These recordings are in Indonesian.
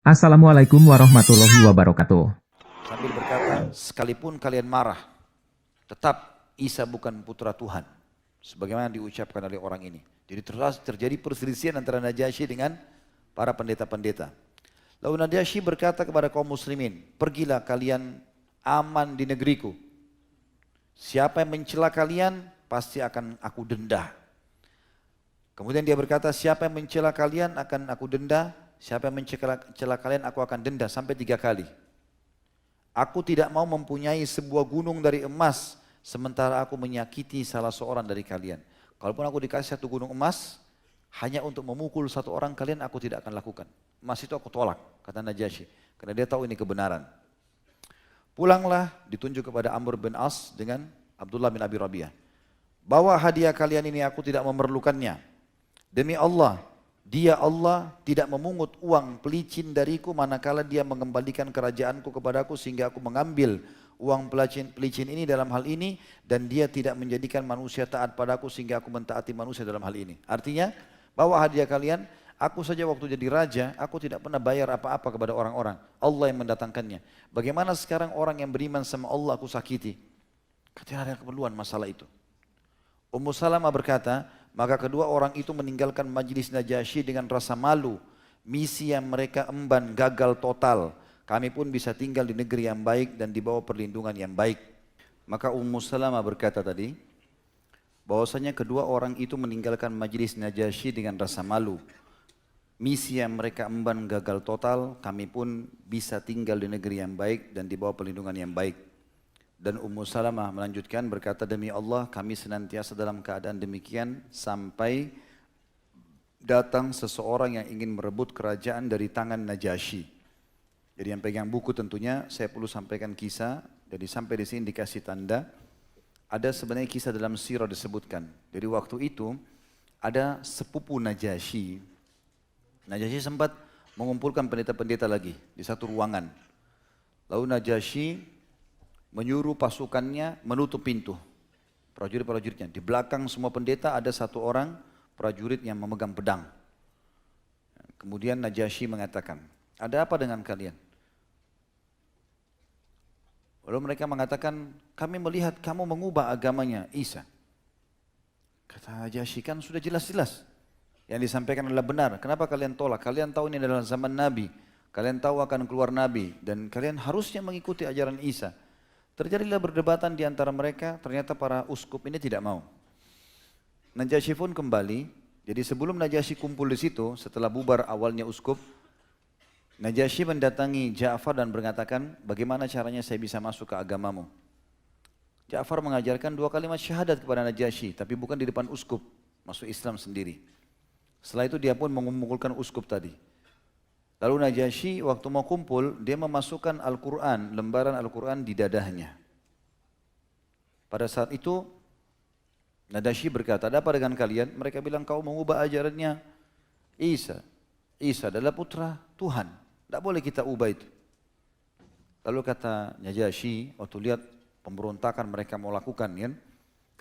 Assalamualaikum warahmatullahi wabarakatuh. Sambil berkata, sekalipun kalian marah, tetap Isa bukan putra Tuhan. Sebagaimana diucapkan oleh orang ini. Jadi terjadi perselisihan antara Najasyi dengan para pendeta-pendeta. Lalu Najasyi berkata kepada kaum muslimin, pergilah kalian aman di negeriku. Siapa yang mencela kalian, pasti akan aku denda. Kemudian dia berkata, siapa yang mencela kalian akan aku denda, siapa yang mencela kalian aku akan denda sampai 3 kali. Aku tidak mau mempunyai sebuah gunung dari emas, sementara aku menyakiti salah seorang dari kalian. Kalaupun aku dikasih satu gunung emas, hanya untuk memukul satu orang kalian aku tidak akan lakukan. Emas itu aku tolak, kata Najasyi. Karena dia tahu ini kebenaran. Pulanglah ditunjuk kepada Amr bin As dengan Abdullah bin Abi Rabi'ah. Bawa hadiah kalian ini, aku tidak memerlukannya. Demi Allah, dia Allah tidak memungut uang pelicin dariku manakala dia mengembalikan kerajaanku kepadaku sehingga aku mengambil uang pelicin ini dalam hal ini dan dia tidak menjadikan manusia taat padaku sehingga aku mentaati manusia dalam hal ini. Artinya, bawa hadiah kalian, aku saja waktu jadi raja, aku tidak pernah bayar apa-apa kepada orang-orang. Allah yang mendatangkannya. Bagaimana sekarang orang yang beriman sama Allah aku sakiti? Tidak ada keperluan masalah itu. Ummu Salamah berkata, maka kedua orang itu meninggalkan majlis Najasyi dengan rasa malu. Misi yang mereka emban gagal total. Kami pun bisa tinggal di negeri yang baik dan di bawah perlindungan yang baik. Maka Ummu Salamah berkata tadi, bahwasanya kedua orang itu meninggalkan majlis Najasyi dengan rasa malu. Misi yang mereka emban gagal total, kami pun bisa tinggal di negeri yang baik dan di bawah perlindungan yang baik. Dan Ummu Salamah melanjutkan berkata, demi Allah kami senantiasa dalam keadaan demikian sampai datang seseorang yang ingin merebut kerajaan dari tangan Najasyi. Jadi yang pegang buku tentunya saya perlu sampaikan kisah. Jadi sampai di sini dikasih tanda. Ada sebenarnya kisah dalam sirah disebutkan. Jadi waktu itu ada sepupu Najasyi. Najasyi sempat mengumpulkan pendeta-pendeta lagi di satu ruangan. Lalu Najasyi menyuruh pasukannya menutup pintu. Prajurit-prajuritnya. Di belakang semua pendeta ada satu orang prajurit yang memegang pedang. Kemudian Najasyi mengatakan, ada apa dengan kalian? Lalu mereka mengatakan, kami melihat kamu mengubah agamanya Isa. Kata Najasyi, kan sudah jelas-jelas. Yang disampaikan adalah benar. Kenapa kalian tolak? Kalian tahu ini adalah zaman Nabi. Kalian tahu akan keluar Nabi. Dan kalian harusnya mengikuti ajaran Isa. Terjadilah perdebatan di antara mereka, ternyata para uskup ini tidak mau. Najasyi pun kembali, jadi sebelum Najasyi kumpul di situ, setelah bubar awalnya uskup, Najasyi mendatangi Ja'far dan mengatakan, bagaimana caranya saya bisa masuk ke agamamu? Ja'far mengajarkan 2 kalimat syahadat kepada Najasyi, tapi bukan di depan uskup, masuk Islam sendiri. Setelah itu dia pun mengumpulkan uskup tadi. Lalu Najasyi waktu mau kumpul, dia memasukkan Al-Quran, lembaran Al-Quran di dadahnya. Pada saat itu, Najasyi berkata, ada apa dengan kalian? Mereka bilang, kau mengubah ajarannya Isa. Isa adalah putra Tuhan. Tidak boleh kita ubah itu. Lalu kata Najasyi, waktu lihat pemberontakan mereka mau lakukan, kan?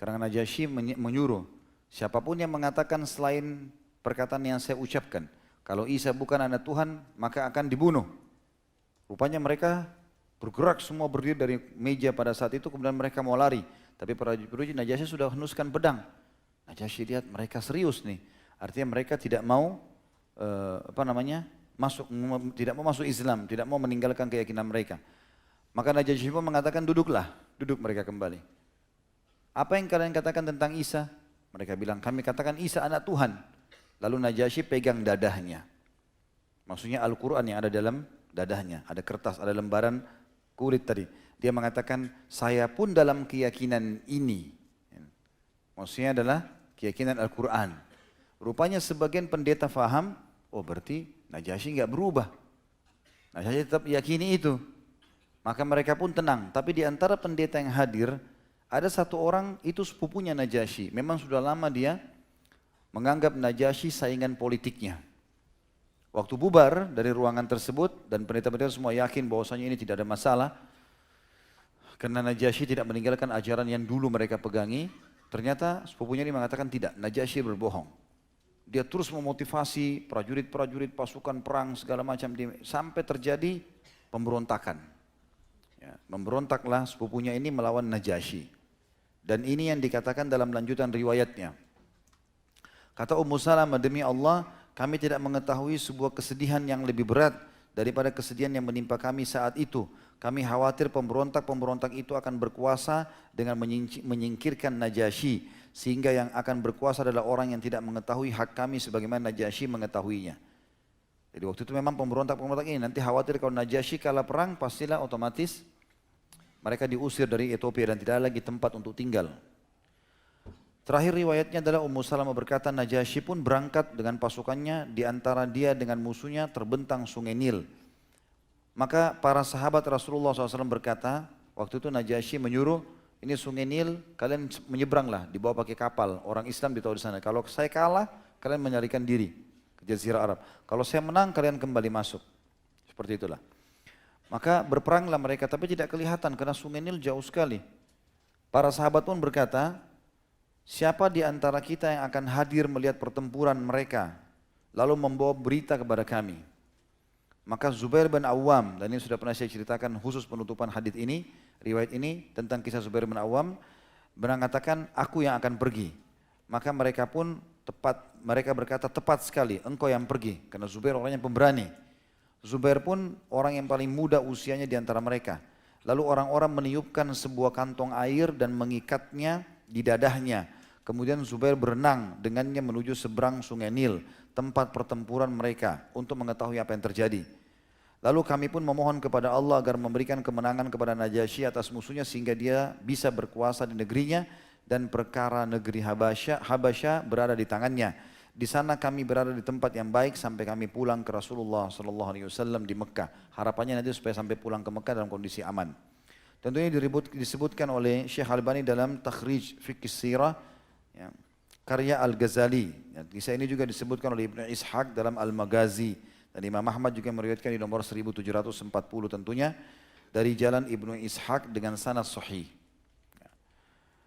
Karena Najasyi menyuruh, siapapun yang mengatakan selain perkataan yang saya ucapkan, kalau Isa bukan anak Tuhan, maka akan dibunuh. Rupanya mereka bergerak semua berdiri dari meja pada saat itu, kemudian mereka mau lari. Tapi prajurit Najasyi sudah henuskan pedang. Najasyi lihat mereka serius nih. Artinya mereka tidak mau tidak mau masuk Islam, tidak mau meninggalkan keyakinan mereka. Maka Najasyi pun mengatakan duduklah, duduk mereka kembali. Apa yang kalian katakan tentang Isa? Mereka bilang kami katakan Isa anak Tuhan. Lalu Najasyi pegang dadahnya. Maksudnya Al-Quran yang ada dalam dadahnya. Ada kertas, ada lembaran kulit tadi. Dia mengatakan, saya pun dalam keyakinan ini. Maksudnya adalah keyakinan Al-Quran. Rupanya sebagian pendeta faham, oh berarti Najasyi enggak berubah. Najasyi tetap yakini itu. Maka mereka pun tenang. Tapi di antara pendeta yang hadir, ada satu orang itu sepupunya Najasyi. Memang sudah lama dia menganggap Najasyi saingan politiknya. Waktu bubar dari ruangan tersebut dan pendeta-pendeta semua yakin bahwasanya ini tidak ada masalah. Karena Najasyi tidak meninggalkan ajaran yang dulu mereka pegangi. Ternyata sepupunya ini mengatakan tidak, Najasyi berbohong. Dia terus memotivasi prajurit-prajurit pasukan perang segala macam sampai terjadi pemberontakan. Ya, memberontaklah sepupunya ini melawan Najasyi. Dan ini yang dikatakan dalam lanjutan riwayatnya. Kata Ummu Salamah, demi Allah kami tidak mengetahui sebuah kesedihan yang lebih berat daripada kesedihan yang menimpa kami saat itu. Kami khawatir pemberontak-pemberontak itu akan berkuasa dengan menyingkirkan Najasyi, sehingga yang akan berkuasa adalah orang yang tidak mengetahui hak kami sebagaimana Najasyi mengetahuinya. Jadi waktu itu memang pemberontak-pemberontak ini nanti khawatir kalau Najasyi kalah perang, pastilah otomatis mereka diusir dari Ethiopia dan tidak ada lagi tempat untuk tinggal. Terakhir riwayatnya adalah Ummu Salamah berkata, Najasyi pun berangkat dengan pasukannya, di antara dia dengan musuhnya terbentang sungai Nil. Maka para sahabat Rasulullah SAW berkata, waktu itu Najasyi menyuruh, ini sungai Nil, kalian menyeberanglah, dibawa pakai kapal. Orang Islam ditaruh di sana. Kalau saya kalah, kalian menyarikan diri ke Jazirah Arab. Kalau saya menang, kalian kembali masuk. Seperti itulah. Maka berperanglah mereka, tapi tidak kelihatan karena sungai Nil jauh sekali. Para sahabat pun berkata, siapa di antara kita yang akan hadir melihat pertempuran mereka, lalu membawa berita kepada kami? Maka Zubair bin Awam, dan ini sudah pernah saya ceritakan khusus penutupan hadits ini, riwayat ini tentang kisah Zubair bin Awam, mengatakan aku yang akan pergi. Maka mereka pun mereka berkata tepat sekali, engkau yang pergi, karena Zubair orangnya pemberani. Zubair pun orang yang paling muda usianya di antara mereka. Lalu orang-orang meniupkan sebuah kantong air dan mengikatnya di dadahnya. Kemudian Zubair berenang dengannya menuju seberang sungai Nil, tempat pertempuran mereka, untuk mengetahui apa yang terjadi. Lalu kami pun memohon kepada Allah agar memberikan kemenangan kepada Najasyi atas musuhnya sehingga dia bisa berkuasa di negerinya dan perkara negeri Habasyah berada di tangannya. Di sana kami berada di tempat yang baik sampai kami pulang ke Rasulullah SAW di Mekah. Harapannya nanti supaya sampai pulang ke Mekah dalam kondisi aman. Tentunya disebutkan oleh Syekh Albani dalam Takhrij Fiqh Sirah, ya, karya Al-Ghazali. Ya, kisah ini juga disebutkan oleh Ibnu Ishaq dalam Al-Maghazi. Dan Imam Ahmad juga meriwayatkan di nomor 1740 tentunya dari jalan Ibnu Ishaq dengan sanad sahih. Ya.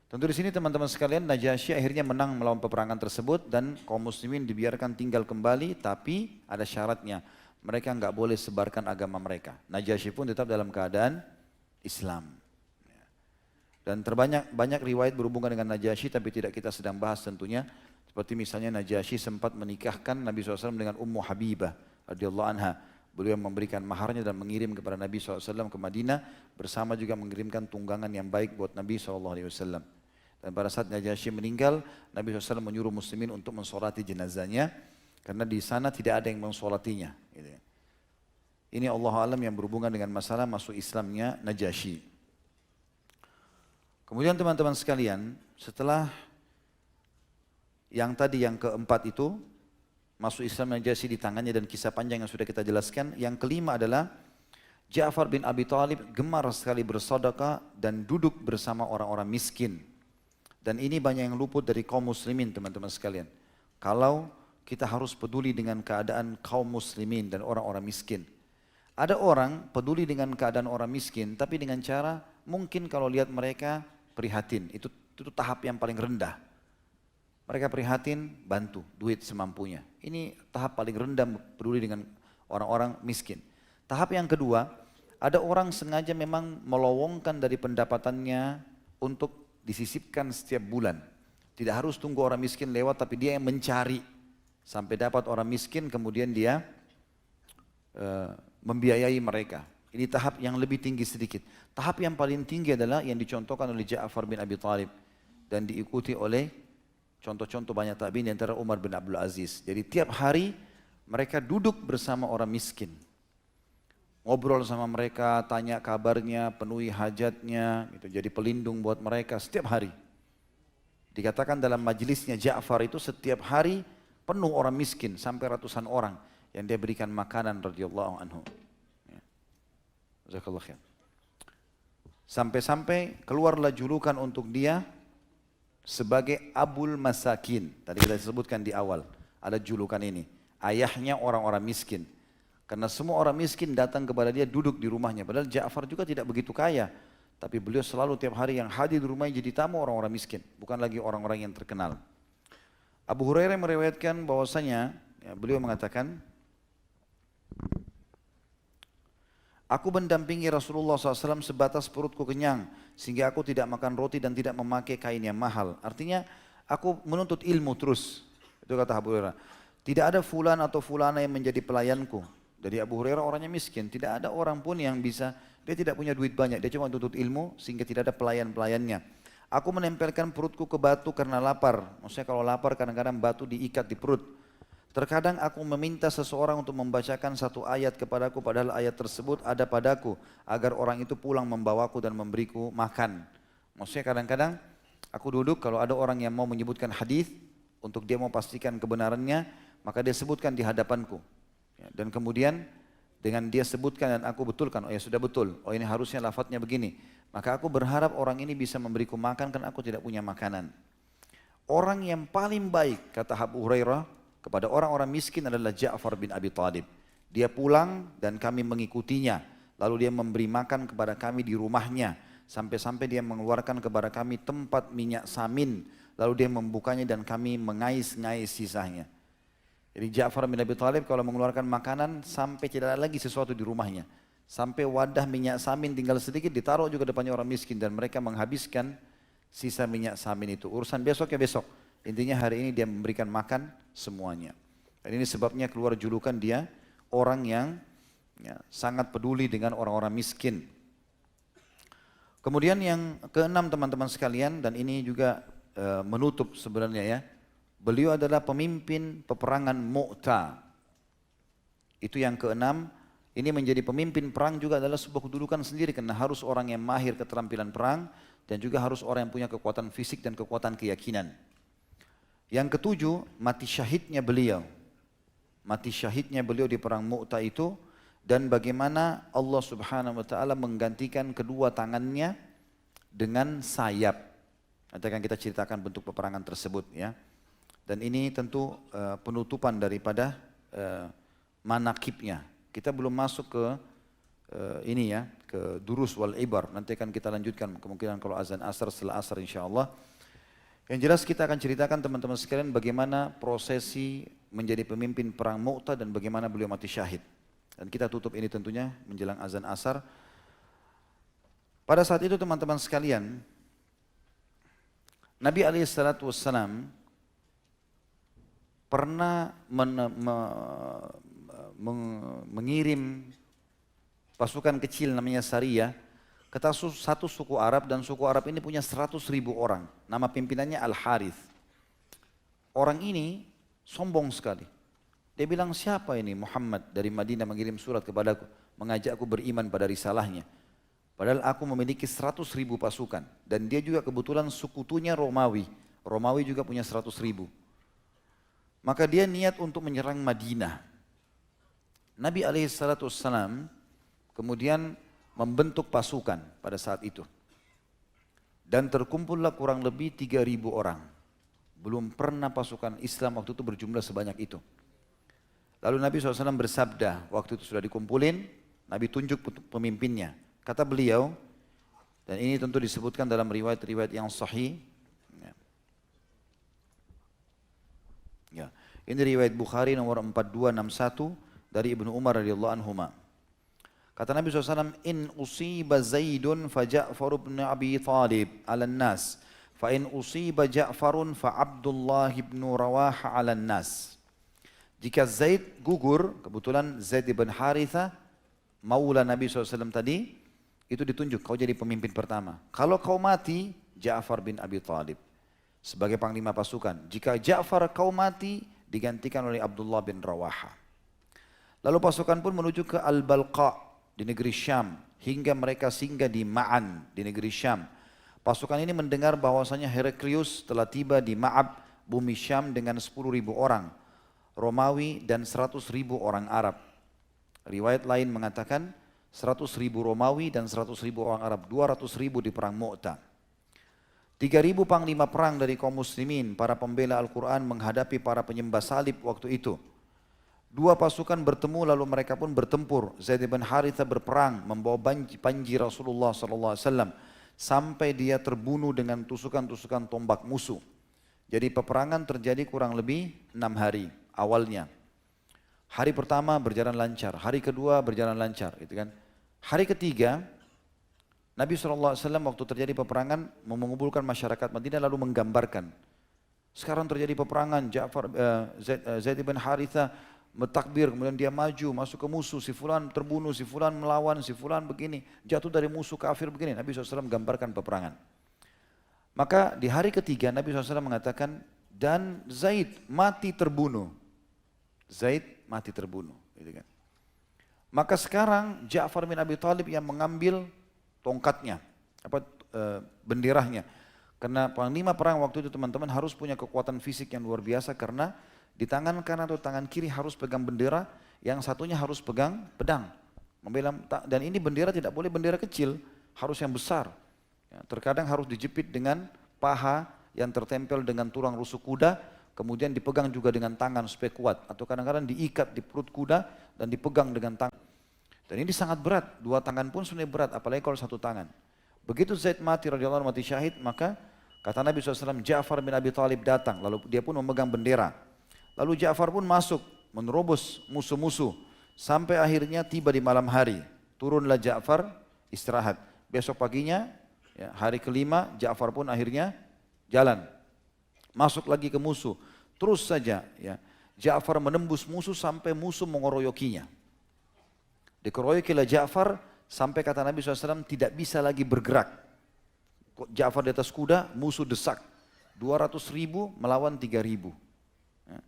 Tentu di sini teman-teman sekalian, Najasyi akhirnya menang melawan peperangan tersebut dan kaum muslimin dibiarkan tinggal kembali, tapi ada syaratnya. Mereka nggak boleh sebarkan agama mereka. Najasyi pun tetap dalam keadaan Islam. Ya. Dan banyak riwayat berhubungan dengan Najasyi, tapi tidak kita sedang bahas tentunya. Seperti misalnya Najasyi sempat menikahkan Nabi SAW dengan Ummu Habibah radhiyallahu anha. Beliau memberikan maharnya dan mengirim kepada Nabi SAW ke Madinah, bersama juga mengirimkan tunggangan yang baik buat Nabi SAW. Dan pada saat Najasyi meninggal, Nabi SAW menyuruh muslimin untuk mensolati jenazahnya, karena di sana tidak ada yang mensolatinya. Gitu. Ini Allah alam yang berhubungan dengan masalah masuk Islamnya Najasyi. Kemudian teman-teman sekalian, setelah yang tadi yang keempat itu, masuk Islam Najasyi di tangannya dan kisah panjang yang sudah kita jelaskan. Yang kelima adalah Ja'far bin Abi Thalib gemar sekali bersedekah dan duduk bersama orang-orang miskin. Dan ini banyak yang luput dari kaum muslimin teman-teman sekalian. Kalau kita harus peduli dengan keadaan kaum muslimin dan orang-orang miskin. Ada orang peduli dengan keadaan orang miskin, tapi dengan cara mungkin kalau lihat mereka prihatin. Itu tahap yang paling rendah. Mereka prihatin, bantu, duit semampunya. Ini tahap paling rendah peduli dengan orang-orang miskin. Tahap yang kedua, ada orang sengaja memang melowongkan dari pendapatannya untuk disisipkan setiap bulan. Tidak harus tunggu orang miskin lewat, tapi dia yang mencari sampai dapat orang miskin, kemudian dia membiayai mereka. Ini tahap yang lebih tinggi sedikit. Tahap yang paling tinggi adalah yang dicontohkan oleh Ja'far bin Abi Thalib dan diikuti oleh contoh-contoh banyak tabi'in, di antara Umar bin Abdul Aziz. Jadi tiap hari mereka duduk bersama orang miskin. Ngobrol sama mereka, tanya kabarnya, penuhi hajatnya, gitu. Jadi pelindung buat mereka setiap hari. Dikatakan dalam majelisnya Ja'far itu setiap hari penuh orang miskin, sampai ratusan orang yang dia berikan makanan radhiyallahu anhu. Ya. Jazakallah khair. Sampai-sampai keluarlah julukan untuk dia sebagai Abul Masakin. Tadi kita sebutkan di awal, ada julukan ini. Ayahnya orang-orang miskin. Karena semua orang miskin datang kepada dia, duduk di rumahnya. Padahal Ja'far juga tidak begitu kaya. Tapi beliau selalu tiap hari yang hadir di rumahnya jadi tamu orang-orang miskin. Bukan lagi orang-orang yang terkenal. Abu Hurairah meriwayatkan bahwasanya beliau mengatakan, aku mendampingi Rasulullah SAW sebatas perutku kenyang, sehingga aku tidak makan roti dan tidak memakai kain yang mahal. Artinya aku menuntut ilmu terus. Itu kata Abu Hurairah. Tidak ada fulan atau fulana yang menjadi pelayanku. Jadi Abu Hurairah orangnya miskin. Tidak ada orang pun yang bisa, dia tidak punya duit banyak. Dia cuma tuntut ilmu sehingga tidak ada pelayan-pelayannya. Aku menempelkan perutku ke batu karena lapar. Maksudnya kalau lapar kadang-kadang batu diikat di perut. Terkadang aku meminta seseorang untuk membacakan satu ayat kepadaku, padahal ayat tersebut ada padaku, agar orang itu pulang membawaku dan memberiku makan. Maksudnya kadang-kadang aku duduk, kalau ada orang yang mau menyebutkan hadis untuk dia mau pastikan kebenarannya, maka dia sebutkan di hadapanku. Dan kemudian dengan dia sebutkan dan aku betulkan, oh ya sudah betul, oh ini harusnya lafadznya begini. Maka aku berharap orang ini bisa memberiku makan karena aku tidak punya makanan. Orang yang paling baik, kata Abu Hurairah, kepada orang-orang miskin adalah Ja'far bin Abi Thalib. Dia pulang dan kami mengikutinya. Lalu dia memberi makan kepada kami di rumahnya. Sampai-sampai dia mengeluarkan kepada kami tempat minyak samin. Lalu dia membukanya dan kami mengais-ngais sisanya. Jadi Ja'far bin Abi Thalib kalau mengeluarkan makanan sampai tidak ada lagi sesuatu di rumahnya. Sampai wadah minyak samin tinggal sedikit ditaruh juga depannya orang miskin. Dan mereka menghabiskan sisa minyak samin itu. Urusan besok ya besok. Intinya hari ini dia memberikan makan semuanya. Dan ini sebabnya keluar julukan dia orang yang sangat peduli dengan orang-orang miskin. Kemudian yang keenam teman-teman sekalian, dan ini juga menutup sebenarnya ya. Beliau adalah pemimpin peperangan Mu'tah. Itu yang keenam. Ini menjadi pemimpin perang juga adalah sebuah kedudukan sendiri, karena harus orang yang mahir keterampilan perang dan juga harus orang yang punya kekuatan fisik dan kekuatan keyakinan. Yang ketujuh, mati syahidnya beliau. Mati syahidnya beliau di perang Mu'tah itu, dan bagaimana Allah Subhanahu wa taala menggantikan kedua tangannya dengan sayap. Nanti akan kita ceritakan bentuk peperangan tersebut ya. Dan ini tentu penutupan daripada manakibnya. Kita belum masuk ke ini ya, ke durus wal ibar. Nanti akan kita lanjutkan kemungkinan kalau azan asar setelah asar insyaallah. Yang jelas kita akan ceritakan teman-teman sekalian bagaimana prosesi menjadi pemimpin perang Mu'tah dan bagaimana beliau mati syahid. Dan kita tutup ini tentunya menjelang azan asar. Pada saat itu teman-teman sekalian, Nabi SAW pernah mengirim pasukan kecil namanya Sariyah ke satu suku Arab, dan suku Arab ini punya 100.000 orang. Nama pimpinannya Al-Harith. Orang ini sombong sekali. Dia bilang, siapa ini Muhammad dari Madinah mengirim surat kepadaku, mengajakku beriman pada risalahnya. Padahal aku memiliki 100.000 pasukan. Dan dia juga kebetulan sekutunya Romawi. Romawi juga punya 100.000. Maka dia niat untuk menyerang Madinah. Nabi SAW kemudian membentuk pasukan pada saat itu. Dan terkumpullah kurang lebih 3.000 orang. Belum pernah pasukan Islam waktu itu berjumlah sebanyak itu. Lalu Nabi SAW bersabda, waktu itu sudah dikumpulin, Nabi tunjuk pemimpinnya. Kata beliau, dan ini tentu disebutkan dalam riwayat-riwayat yang sahih. Ya. Ini riwayat Bukhari nomor 4261 dari Ibnu Umar radhiyallahu anhuma. Kata Nabi SAW, in usiba Zaidun fa Ja'far ibn Abi Thalib ala nas, fa in usiba Ja'farun fa Abdullah ibn Rawaha ala nas. Jika Zaid gugur, kebetulan Zaid ibn Haritha, maula Nabi SAW tadi, itu ditunjuk, kau jadi pemimpin pertama. Kalau kau mati, Ja'far bin Abi Thalib sebagai panglima pasukan. Jika Ja'far kau mati, digantikan oleh Abdullah bin Rawaha. Lalu pasukan pun menuju ke Al-Balqa di negeri Syam, hingga mereka singgah di Ma'an di negeri Syam. Pasukan ini mendengar bahwasanya Heraklius telah tiba di Ma'ab, bumi Syam, dengan 10.000 orang Romawi dan 100.000 orang Arab. Riwayat lain mengatakan 100.000 Romawi dan 100.000 orang Arab, 200.000 di perang Mu'tah. 3.000 panglima perang dari kaum muslimin, para pembela Al-Quran, menghadapi para penyembah salib waktu itu. Dua pasukan bertemu, lalu mereka pun bertempur. Zaid bin Haritha berperang membawa panji Rasulullah SAW sampai dia terbunuh dengan tusukan-tusukan tombak musuh. Jadi peperangan terjadi kurang lebih 6 hari awalnya. Hari pertama berjalan lancar, hari kedua berjalan lancar, gitu kan. Hari ketiga, Nabi SAW waktu terjadi peperangan mengumpulkan masyarakat Madinah lalu menggambarkan. Sekarang terjadi peperangan, Zaid ibn Haritha bertakbir, kemudian dia maju, masuk ke musuh, si fulan terbunuh, si fulan melawan, si fulan begini, jatuh dari musuh kafir begini. Nabi SAW gambarkan peperangan. Maka di hari ketiga Nabi SAW mengatakan, dan Zaid mati terbunuh. Zaid mati terbunuh. Gitu kan. Maka sekarang Ja'far bin Abi Thalib yang mengambil tongkatnya, benderahnya. Karena panglima perang waktu itu teman-teman harus punya kekuatan fisik yang luar biasa karena di tangan kanan atau tangan kiri harus pegang bendera, yang satunya harus pegang pedang. Dan ini bendera tidak boleh bendera kecil, harus yang besar. Ya, terkadang harus dijepit dengan paha yang tertempel dengan tulang rusuk kuda, kemudian dipegang juga dengan tangan supaya kuat. Atau kadang-kadang diikat di perut kuda dan dipegang dengan tangan. Dan ini sangat berat, dua tangan pun sebenarnya berat, apalagi kalau satu tangan. Begitu Zaid mati radhiyallahu anhu mati syahid, maka kata Nabi SAW, Ja'far bin Abi Thalib datang, lalu dia pun memegang bendera. Lalu Ja'far pun masuk, menerobos musuh-musuh, sampai akhirnya tiba di malam hari. Turunlah Ja'far, istirahat. Besok paginya, ya, hari kelima, Ja'far pun akhirnya jalan. Masuk lagi ke musuh, terus saja. Ya, Ja'far menembus musuh sampai musuh mengoroyokinya. Dikeroyokilah Ja'far sampai kata Nabi SAW tidak bisa lagi bergerak. Ja'far di atas kuda, musuh desak. 200.000 melawan 3.000. Ya.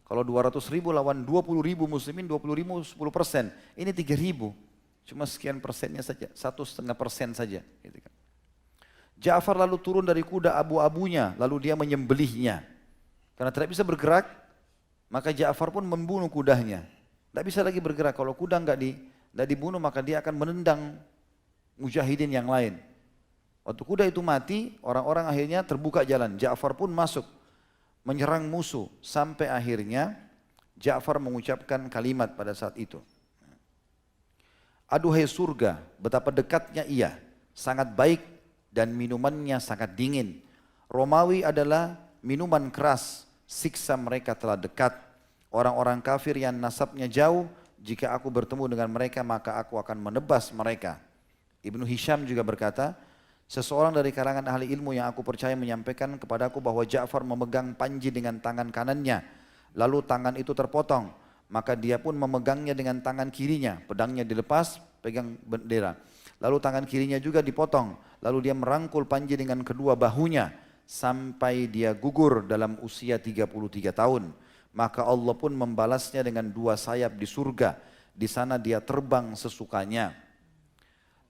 Kalau 200.000 lawan 20.000 muslimin, 20.000 10%. Ini 3.000. Cuma sekian persennya saja, 1,5% saja. Gitu kan. Ja'far lalu turun dari kuda abu-abunya, lalu dia menyembelihnya. Karena tidak bisa bergerak, maka Ja'far pun membunuh kudanya. Tidak bisa lagi bergerak. Kalau kuda nggak dibunuh, maka dia akan menendang mujahidin yang lain. Waktu kuda itu mati, orang-orang akhirnya terbuka jalan. Ja'far pun masuk, menyerang musuh. Sampai akhirnya Ja'far mengucapkan kalimat pada saat itu. Aduhai surga, betapa dekatnya ia, sangat baik dan minumannya sangat dingin. Romawi adalah minuman keras, siksa mereka telah dekat. Orang-orang kafir yang nasabnya jauh, jika aku bertemu dengan mereka maka aku akan menebas mereka. Ibnu Hisham juga berkata, seseorang dari kalangan ahli ilmu yang aku percaya menyampaikan kepadaku bahwa Ja'far memegang panji dengan tangan kanannya, lalu tangan itu terpotong, maka dia pun memegangnya dengan tangan kirinya, pedangnya dilepas, pegang bendera. Lalu tangan kirinya juga dipotong, lalu dia merangkul panji dengan kedua bahunya, sampai dia gugur dalam usia 33 tahun. Maka Allah pun membalasnya dengan 2 sayap di surga. Di sana dia terbang sesukanya.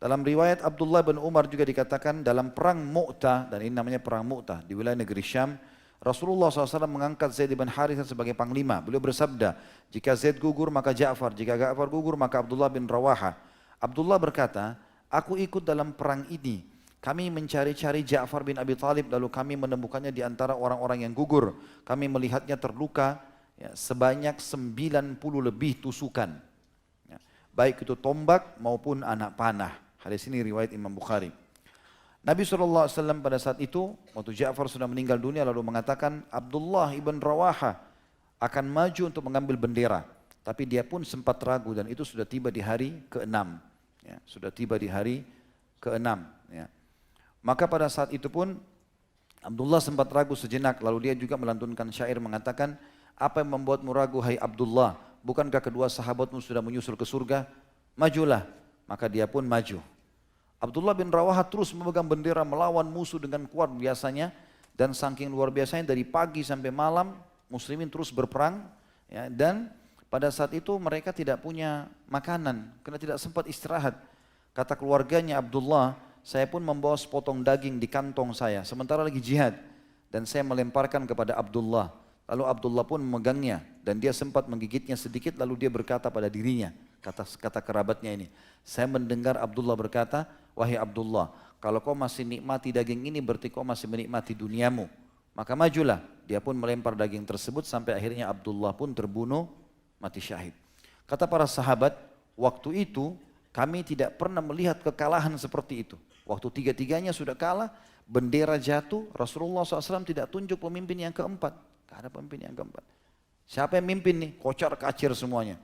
Dalam riwayat Abdullah bin Umar juga dikatakan dalam perang Mu'tah, dan ini namanya perang Mu'tah di wilayah negeri Syam, Rasulullah SAW mengangkat Zaid bin Harithah sebagai panglima. Beliau bersabda, jika Zaid gugur maka Ja'far, jika Ja'far gugur maka Abdullah bin Rawaha. Abdullah berkata, aku ikut dalam perang ini. Kami mencari-cari Ja'far bin Abi Thalib, lalu kami menemukannya di antara orang-orang yang gugur. Kami melihatnya terluka, ya, sebanyak 90 lebih tusukan, ya, baik itu tombak maupun anak panah. Hadis ini riwayat Imam Bukhari. Nabi SAW pada saat itu, waktu Ja'far sudah meninggal dunia, lalu mengatakan Abdullah ibn Rawaha akan maju untuk mengambil bendera. Tapi dia pun sempat ragu dan itu sudah tiba di hari ke-6. Ya, sudah tiba di hari ke-6. Ya. Maka pada saat itu pun Abdullah sempat ragu sejenak, lalu dia juga melantunkan syair mengatakan, apa yang membuatmu ragu hai Abdullah? Bukankah kedua sahabatmu sudah menyusul ke surga? Majulah. Maka dia pun maju. Abdullah bin Rawaha terus memegang bendera melawan musuh dengan kuat biasanya. Dan saking luar biasanya dari pagi sampai malam muslimin terus berperang. Ya, dan pada saat itu mereka tidak punya makanan karena tidak sempat istirahat. Kata keluarganya Abdullah, saya pun membawa sepotong daging di kantong saya sementara lagi jihad. Dan saya melemparkan kepada Abdullah. Lalu Abdullah pun memegangnya dan dia sempat menggigitnya sedikit, lalu dia berkata pada dirinya, kata kerabatnya ini, saya mendengar Abdullah berkata, wahai Abdullah, kalau kau masih nikmati daging ini berarti kau masih menikmati duniamu, maka majulah. Dia pun melempar daging tersebut sampai akhirnya Abdullah pun terbunuh mati syahid. Kata para sahabat, waktu itu kami tidak pernah melihat kekalahan seperti itu. Waktu tiga-tiganya sudah kalah, Bendera jatuh, Rasulullah SAW tidak tunjuk pemimpin yang keempat. Gak ada pemimpin yang keempat. Siapa yang mimpin nih? Kocar kacir semuanya.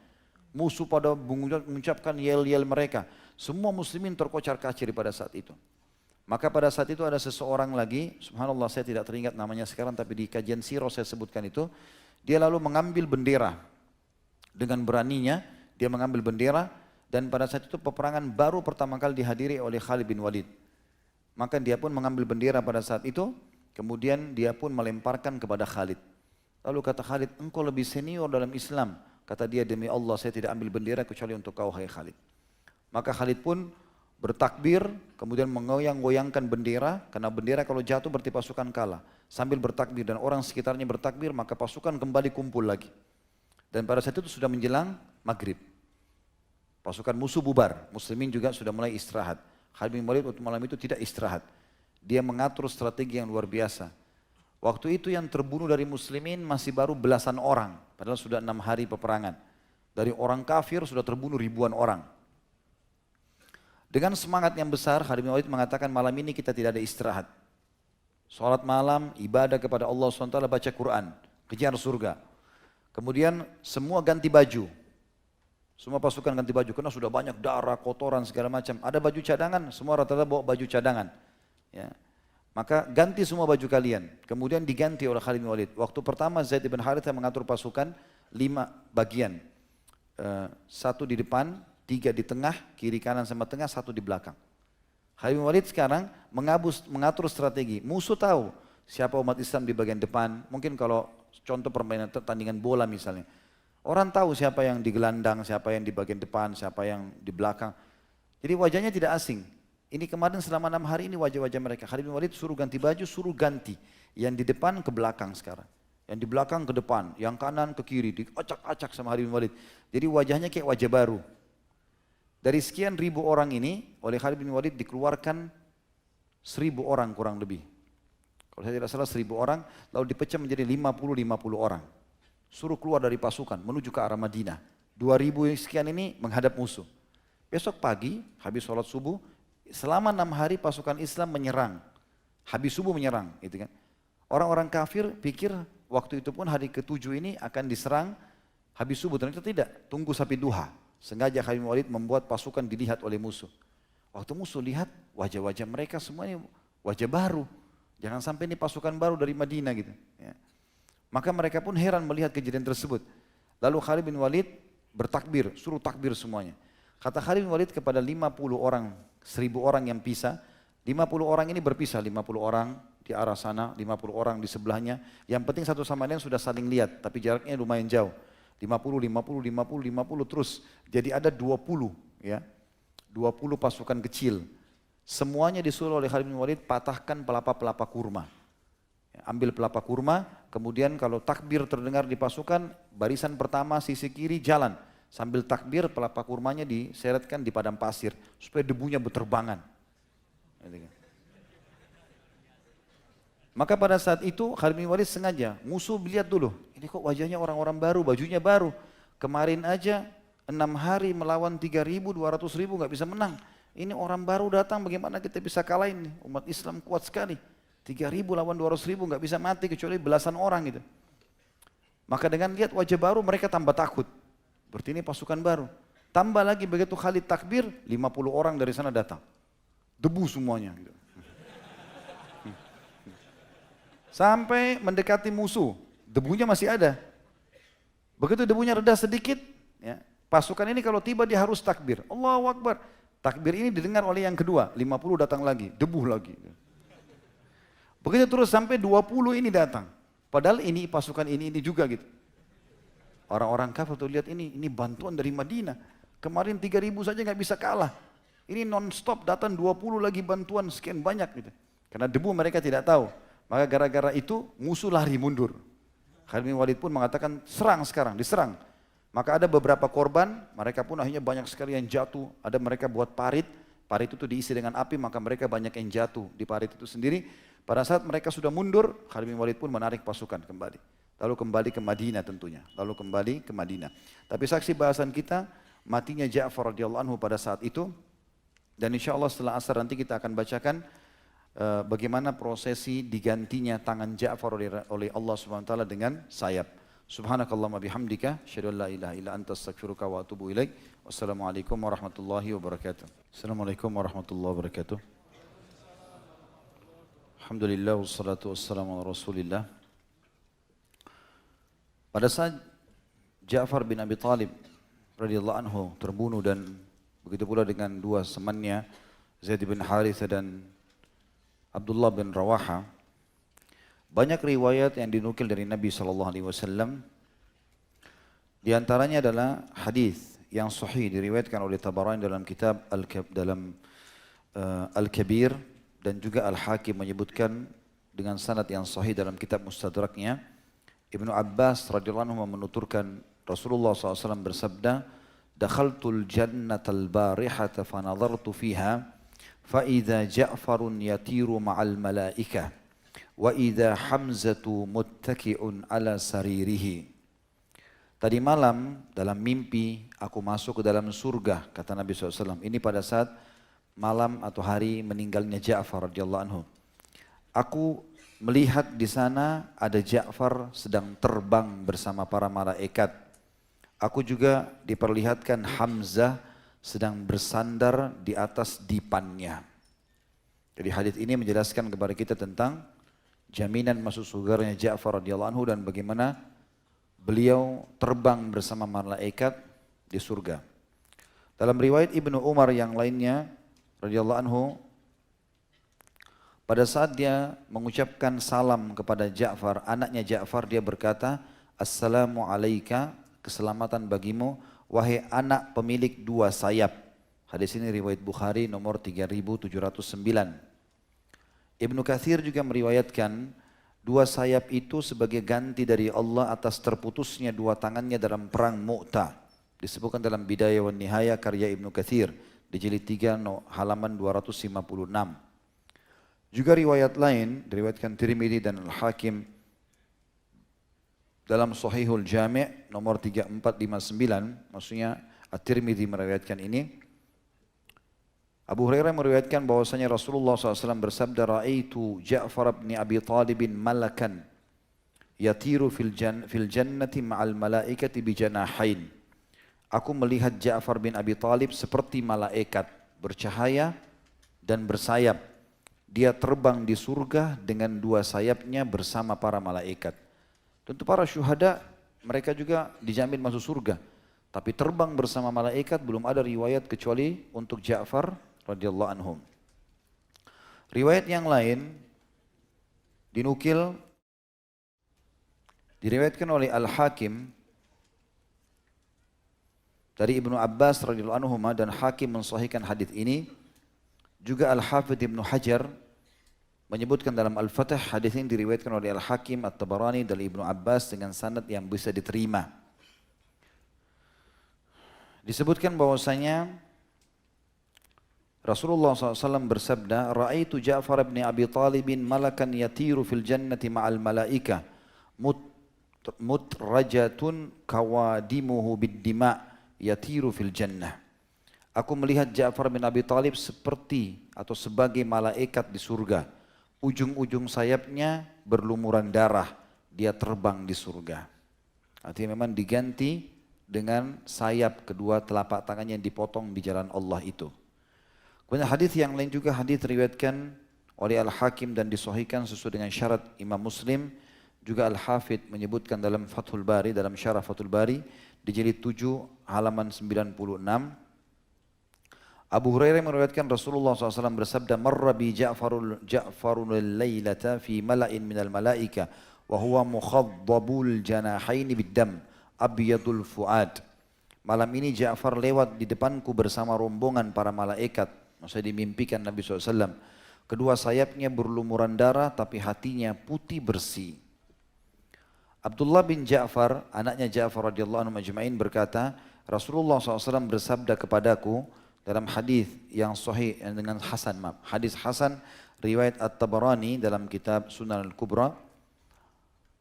Musuh pada mengucapkan yel-yel mereka. Semua muslimin terkocar kacir pada saat itu. Maka pada saat itu ada seseorang lagi, subhanallah saya tidak teringat namanya sekarang, tapi di kajian sirah saya sebutkan itu. Dia lalu mengambil bendera. Dengan beraninya dia mengambil bendera, dan pada saat itu peperangan baru pertama kali dihadiri oleh Khalid bin Walid. Maka dia pun mengambil bendera pada saat itu, kemudian dia pun melemparkan kepada Khalid. Lalu kata Khalid, engkau lebih senior dalam Islam. Kata dia, demi Allah saya tidak ambil bendera kecuali untuk kau hai Khalid. Maka Khalid pun bertakbir, kemudian mengoyang-goyangkan bendera, karena bendera kalau jatuh berarti pasukan kalah. Sambil bertakbir dan orang sekitarnya bertakbir, maka pasukan kembali kumpul lagi. Dan pada saat itu sudah menjelang maghrib. Pasukan musuh bubar, muslimin juga sudah mulai istirahat. Khalid bin Walid waktu malam itu tidak istirahat. Dia mengatur strategi yang luar biasa. Waktu itu yang terbunuh dari muslimin masih baru belasan orang, padahal sudah 6 hari peperangan. Dari orang kafir sudah terbunuh ribuan orang. Dengan semangat yang besar, Khalid bin Walid mengatakan malam ini kita tidak ada istirahat. Salat malam, ibadah kepada Allah SWT, baca Quran, kejar surga. Kemudian semua ganti baju. Semua pasukan ganti baju, karena sudah banyak darah, kotoran, segala macam. Ada baju cadangan, semua rata-rata bawa baju cadangan. Ya. Maka ganti semua baju kalian. Kemudian diganti oleh Khalid bin Walid. Waktu pertama Zaid bin Harithah mengatur pasukan 5 bagian. 1 di depan, 3 di tengah, kiri kanan sama tengah, 1 di belakang. Khalid bin Walid sekarang mengatur strategi. Musuh tahu siapa umat Islam di bagian depan. Mungkin kalau contoh permainan pertandingan bola misalnya. Orang tahu siapa yang di gelandang, siapa yang di bagian depan, siapa yang di belakang. Jadi wajahnya tidak asing. Ini kemarin selama 6 hari ini wajah-wajah mereka. Khalid bin Walid suruh ganti baju, suruh ganti. Yang di depan ke belakang sekarang. Yang di belakang ke depan, yang kanan ke kiri. Diacak-acak sama Khalid bin Walid. Jadi wajahnya kayak wajah baru. Dari sekian ribu orang ini, oleh Khalid bin Walid dikeluarkan 1000 orang kurang lebih. Kalau saya tidak salah 1000 orang, lalu dipecah menjadi 50 orang. Suruh keluar dari pasukan, menuju ke arah Madinah. 2000 sekian ini menghadap musuh. Besok pagi, habis sholat subuh, selama 6 hari pasukan Islam menyerang. Habis subuh menyerang. Gitu kan. Orang-orang kafir pikir waktu itu pun hari ke-7 ini akan diserang habis subuh. Ternyata tidak, tunggu sampai duha. Sengaja Khalid bin Walid membuat pasukan dilihat oleh musuh. Waktu musuh lihat wajah-wajah mereka semuanya wajah baru. Jangan sampai ini pasukan baru dari Madinah gitu. Ya. Maka mereka pun heran melihat kejadian tersebut. Lalu Khalid bin Walid bertakbir, suruh takbir semuanya. Kata Khalid bin Walid kepada 50 orang, 1000 orang yang pisah, 50 orang ini berpisah, 50 orang di arah sana, 50 orang di sebelahnya. Yang penting satu sama lain sudah saling lihat, tapi jaraknya lumayan jauh. 50 terus. Jadi ada 20 ya. 20 pasukan kecil. Semuanya disuruh oleh Khalid bin Walid patahkan pelapa-pelapa kurma. Ambil pelapa kurma, kemudian kalau takbir terdengar di pasukan, barisan pertama sisi kiri jalan. Sambil takbir pelapa kurmanya diseretkan di padang pasir supaya debunya berterbangan. Maka pada saat itu Khalid bin Walid sengaja musuh lihat dulu, ini kok wajahnya orang-orang baru, bajunya baru. Kemarin aja 6 hari melawan 3.000, 200.000 nggak bisa menang. Ini orang baru datang, bagaimana kita bisa kalahin nih? Umat Islam kuat sekali. 3.000 lawan 200.000 nggak bisa mati kecuali belasan orang gitu. Maka dengan lihat wajah baru mereka tambah takut. Berarti ini pasukan baru. Tambah lagi begitu Khalid takbir, 50 orang dari sana datang. Debu semuanya. Gitu. Sampai mendekati musuh, debunya masih ada. Begitu debunya reda sedikit, ya, pasukan ini kalau tiba dia harus takbir. Allahu Akbar. Takbir ini didengar oleh yang kedua, 50 datang lagi, debu lagi. Begitu terus sampai 20 ini datang. Padahal ini pasukan ini juga gitu. Orang-orang kafir tuh lihat ini bantuan dari Madinah. Kemarin 3.000 saja nggak bisa kalah. Ini non-stop datang 20 lagi bantuan sekian banyak gitu. Karena debu mereka tidak tahu. Maka gara-gara itu musuh lari mundur. Khalid bin Walid pun mengatakan serang sekarang, diserang. Maka ada beberapa korban, mereka pun akhirnya banyak sekali yang jatuh. Ada mereka buat parit itu diisi dengan api, maka mereka banyak yang jatuh di parit itu sendiri. Pada saat mereka sudah mundur, Khalid bin Walid pun menarik pasukan kembali. Lalu kembali ke Madinah tentunya. Lalu kembali ke Madinah. Tapi saksi bahasan kita, matinya Ja'far radhiyallahu anhu pada saat itu. Dan insya Allah setelah asar nanti kita akan bacakan bagaimana prosesi digantinya tangan Ja'far oleh Allah Subhanahu wa taala dengan sayap. Subhanakallahumma bihamdika, asyhadu an la ilaha illa anta astaghfiruka wa atubu ilaik. Wassalamualaikum warahmatullahi wabarakatuh. Assalamualaikum warahmatullahi wabarakatuh. Alhamdulillah wassalatu wassalamu ala Rasulillah. Pada saat Ja'far bin Abi Talib radhiyallahu anhu terbunuh dan begitu pula dengan dua temannya Zaid bin Harithah dan Abdullah bin Rawaha, banyak riwayat yang dinukil dari Nabi SAW. Di antaranya adalah hadis yang sahih diriwayatkan oleh Tabarani dalam kitab Al-Kabir dan juga Al-Hakim menyebutkan dengan sanad yang sahih dalam kitab Mustadraknya. Ibnu Abbas radhiyallahu anhu menuturkan Rasulullah SAW bersabda, "Dakhaltul jannatal barihata fanadhartu fiha fa idza Ja'farun yatiru ma'al malaikah wa idza Hamzatu muttaki'un ala saririhi." Tadi malam dalam mimpi aku masuk ke dalam surga, kata Nabi SAW. Ini pada saat malam atau hari meninggalnya Ja'far radhiyallahu anhu. Aku melihat di sana ada Ja'far sedang terbang bersama para malaikat. Aku juga diperlihatkan Hamzah sedang bersandar di atas dipannya. Jadi hadis ini menjelaskan kepada kita tentang jaminan masuk surganya Ja'far radhiyallahu anhu dan bagaimana beliau terbang bersama malaikat di surga. Dalam riwayat Ibnu Umar yang lainnya radhiyallahu anhu, pada saat dia mengucapkan salam kepada Ja'far, anaknya Ja'far, dia berkata, "Assalamu alaika, keselamatan bagimu, wahai anak pemilik dua sayap." Hadis ini riwayat Bukhari nomor 3709. Ibnu Katsir juga meriwayatkan dua sayap itu sebagai ganti dari Allah atas terputusnya dua tangannya dalam perang Mu'tah. Disebutkan dalam Bidayah wan Nihayah karya Ibnu Katsir di jilid 3 halaman 256. Juga riwayat lain diriwayatkan Tirmidzi dan Al-Hakim dalam Sahihul Jami' nomor 3459, maksudnya At-Tirmidzi meriwayatkan ini. Abu Hurairah meriwayatkan bahwasanya Rasulullah SAW bersabda, "Ra'aitu Ja'far bin Abi Talib malakan yatiru fil jannati ma'al malaikati bi janahain." Aku melihat Ja'far bin Abi Talib seperti malaikat, bercahaya dan bersayap. Dia terbang di surga dengan dua sayapnya bersama para malaikat. Tentu para syuhada mereka juga dijamin masuk surga. Tapi terbang bersama malaikat belum ada riwayat kecuali untuk Ja'far radhiyallahu anhum. Riwayat yang lain dinukil diriwayatkan oleh Al-Hakim dari Ibnu Abbas radhiyallahu anhu dan Hakim mensahihkan hadis ini. Juga Al-Hafidz Ibnu Hajar menyebutkan dalam Al-Fath hadis ini diriwayatkan oleh Al-Hakim, At-Tabarani dari Ibnu Abbas dengan sanad yang bisa diterima. Disebutkan bahwasanya Rasulullah SAW bersabda, "Ra'aitu Ja'far bin Abi Talibin malakan yatiru fil jannati ma'al malaika mutrajatun kawadimuhu bid-dima' yatiru fil jannah." Aku melihat Ja'far bin Abi Talib seperti atau sebagai malaikat di surga. Ujung-ujung sayapnya berlumuran darah, dia terbang di surga. Artinya memang diganti dengan sayap kedua telapak tangannya yang dipotong di jalan Allah itu. Kemudian hadis yang lain juga hadis riwayatkan oleh Al-Hakim dan disahihkan sesuai dengan syarat Imam Muslim. Juga Al-Hafidz menyebutkan dalam Fathul Bari, dalam syarah Fathul Bari di jilid 7 halaman 96. Abu Hurairah meriwayatkan Rasulullah SAW bersabda, "Marra bi Ja'farul laylata fi mala'in minal malaika wa huwa mukhaddabul janahaini biddam abyadul fuad." Malam ini Ja'far lewat di depanku bersama rombongan para malaikat. Maksudnya dimimpikan Nabi SAW. Kedua sayapnya berlumuran darah tapi hatinya putih bersih. Abdullah bin Ja'far, anaknya Ja'far radhiyallahu anhu majma'in berkata, Rasulullah SAW bersabda kepadaku dalam hadis yang sahih dengan hasan, hadis hasan riwayat At-Tabarani dalam kitab Sunan Al-Kubra.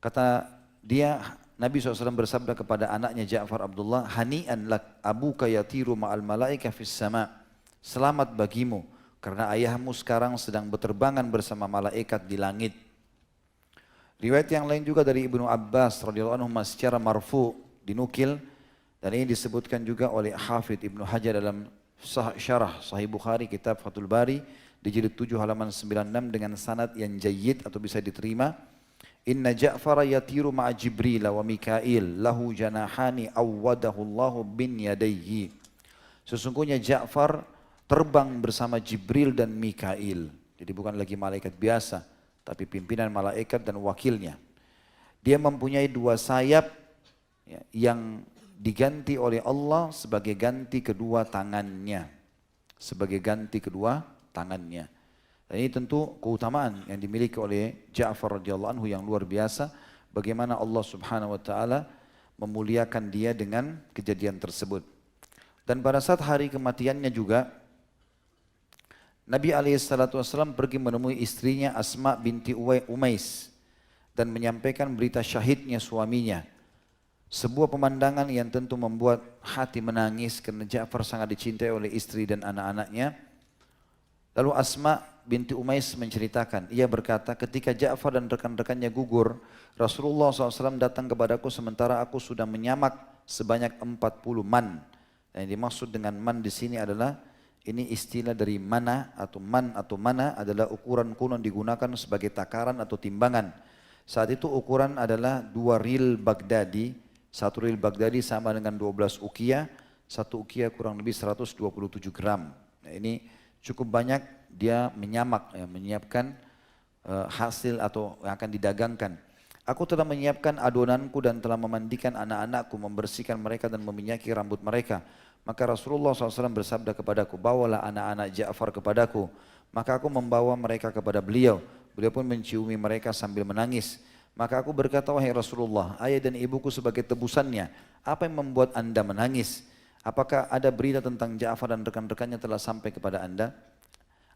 Kata dia, Nabi SAW bersabda kepada anaknya Ja'far Abdullah, "Hani'an lak abuka yatiru ma'al malaika fis sama." Selamat bagimu, karena ayahmu sekarang sedang berterbangan bersama malaikat di langit. Riwayat yang lain juga dari Ibnu Abbas radhiyallahu anhu secara marfu dinukil, dan ini disebutkan juga oleh Hafidz Ibnu Hajar dalam syarah Sahih Bukhari kitab Fathul Bari di jilid 7 halaman 96 dengan sanad yang jayyid atau bisa diterima. Inna Ja'far yatiru ma'a Jibril wa Mikail lahu janahani awwadahu Allahu bin yadayhi. Sesungguhnya Ja'far terbang bersama Jibril dan Mikail. Jadi bukan lagi malaikat biasa, tapi pimpinan malaikat dan wakilnya. Dia mempunyai dua sayap ya, yang diganti oleh Allah sebagai ganti kedua tangannya. Sebagai ganti kedua tangannya. Dan ini tentu keutamaan yang dimiliki oleh Ja'far radhiyallahu anhu yang luar biasa. Bagaimana Allah subhanahu wa ta'ala memuliakan dia dengan kejadian tersebut. Dan pada saat hari kematiannya juga, Nabi SAW pergi menemui istrinya Asma binti Umais dan menyampaikan berita syahidnya suaminya. Sebuah pemandangan yang tentu membuat hati menangis karena Ja'far sangat dicintai oleh istri dan anak-anaknya. Lalu Asma binti Umais menceritakan, ia berkata, ketika Ja'far dan rekan-rekannya gugur, Rasulullah SAW datang kepadaku sementara aku sudah menyamak sebanyak 40 man. Dan yang dimaksud dengan man di sini adalah, ini istilah dari mana atau man atau mana adalah ukuran kuno digunakan sebagai takaran atau timbangan. Saat itu ukuran adalah 2 ril Baghdadi, 1 ril Baghdadi sama dengan 12 ukiah, 1 ukiah kurang lebih 127 gram. Nah ini cukup banyak dia menyamak, ya, menyiapkan hasil atau yang akan didagangkan. Aku telah menyiapkan adonanku dan telah memandikan anak-anakku, membersihkan mereka dan meminyaki rambut mereka. Maka Rasulullah SAW bersabda kepadaku, bawalah anak-anak Ja'far kepadaku. Maka aku membawa mereka kepada beliau. Beliau pun menciumi mereka sambil menangis. Maka aku berkata, wahai Rasulullah, ayah dan ibuku sebagai tebusannya, apa yang membuat anda menangis? Apakah ada berita tentang Ja'far dan rekan-rekannya telah sampai kepada anda?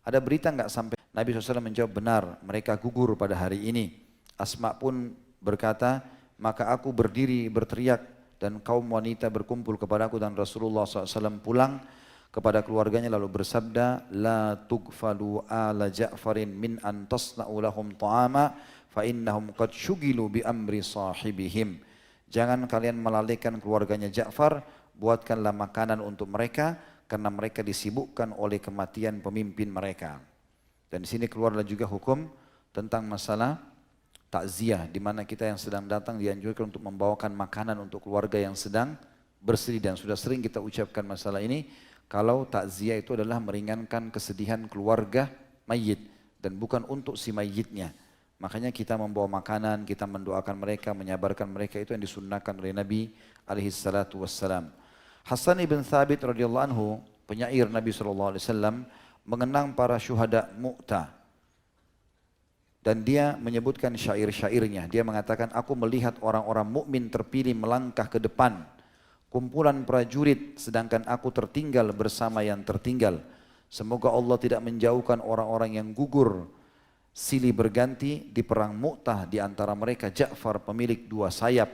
Ada berita enggak sampai? Nabi SAW menjawab, benar, mereka gugur pada hari ini. Asma pun berkata, maka aku berdiri berteriak dan kaum wanita berkumpul kepadaku dan Rasulullah SAW pulang kepada keluarganya lalu bersabda, la tughfalu ala Ja'farin min an tasna'u lahum ta'ama fa innahum qad syugilu bi amri sahibihim. Jangan kalian melalaikan keluarganya Ja'far, buatkanlah makanan untuk mereka karena mereka disibukkan oleh kematian pemimpin mereka. Dan di sini keluarlah juga hukum tentang masalah takziah, di mana kita yang sedang datang dianjurkan untuk membawakan makanan untuk keluarga yang sedang bersedih. Dan sudah sering kita ucapkan masalah ini, kalau takziah itu adalah meringankan kesedihan keluarga mayit dan bukan untuk si mayitnya. Makanya kita membawa makanan, kita mendoakan mereka, menyabarkan mereka, itu yang disunnahkan oleh Nabi alaihissalatu wassalam. Hasan ibn Thabit radhiyallahu anhu, penyair Nabi SAW, mengenang para syuhada Mu'tah. Dan dia menyebutkan syair-syairnya. Dia mengatakan, aku melihat orang-orang mukmin terpilih melangkah ke depan. Kumpulan prajurit, sedangkan aku tertinggal bersama yang tertinggal. Semoga Allah tidak menjauhkan orang-orang yang gugur silih berganti di perang Mu'tah, di antara mereka Ja'far pemilik 2 sayap.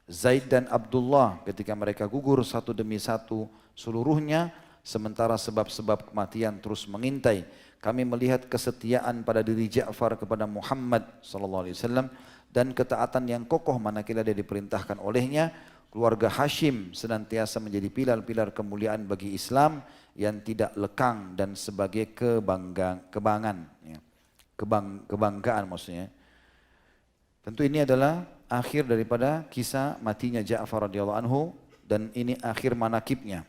Zaid dan Abdullah ketika mereka gugur satu demi satu seluruhnya, sementara sebab-sebab kematian terus mengintai. Kami melihat kesetiaan pada diri Ja'far kepada Muhammad SAW dan ketaatan yang kokoh manakala dia diperintahkan olehnya. Keluarga Hashim senantiasa menjadi pilar-pilar kemuliaan bagi Islam yang tidak lekang dan sebagai kebanggaan maksudnya. Tentu ini adalah akhir daripada kisah matinya Ja'far radhiyallahu anhu dan ini akhir manakibnya.